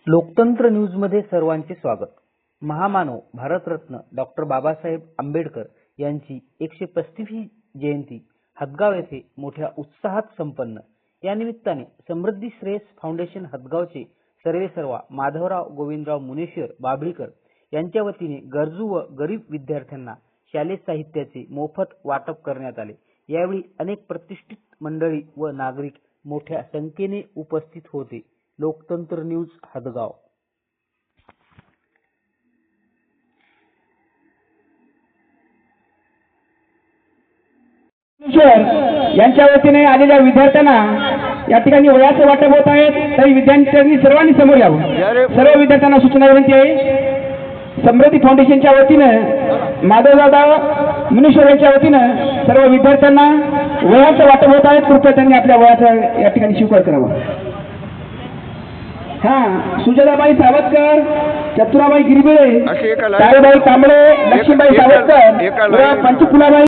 लोकतंत्र न्यूजमध्ये सर्वांचे स्वागत। महामानव भारतरत्न डॉक्टर बाबासाहेब आंबेडकर यांची 135वी जयंती हदगाव येथे मोठ्या उत्साहात संपन्न। या निमित्ताने समृद्धी श्रेयस फाउंडेशन हदगावचे सर्वेसर्वा माधवराव गोविंदराव मुनेश्वर बाभळीकर यांच्या वतीने गरजू व गरीब विद्यार्थ्यांना शालेय साहित्याचे मोफत वाटप करण्यात आले। यावेळी अनेक प्रतिष्ठित मंडळी व नागरिक मोठ्या संख्येने उपस्थित होते। लोकतंत्र न्यूज हदगाव। यांच्या वतीने आलेल्या विद्यार्थ्यांना या ठिकाणी वह्याचे वाटप होत आहे। तरी विद्यार्थ्यांनी सर्वांनी समोर यावं। सर्व विद्यार्थ्यांना सूचना विनंती आहे। समृद्धी फाउंडेशनच्या वतीने माधवदादा मुनेश्वर यांच्या वतीने सर्व विद्यार्थ्यांना वह्याचे वाटप होत आहे। कृपया त्यांनी आपल्या वह्याचा या ठिकाणी स्वीकार करावा। सुजाताबाई सावरकर, चतुराबाई गिरबिळे, ताईबाई कांबळे, लक्ष्मीबाई सावरकर व पंचफुलाबाई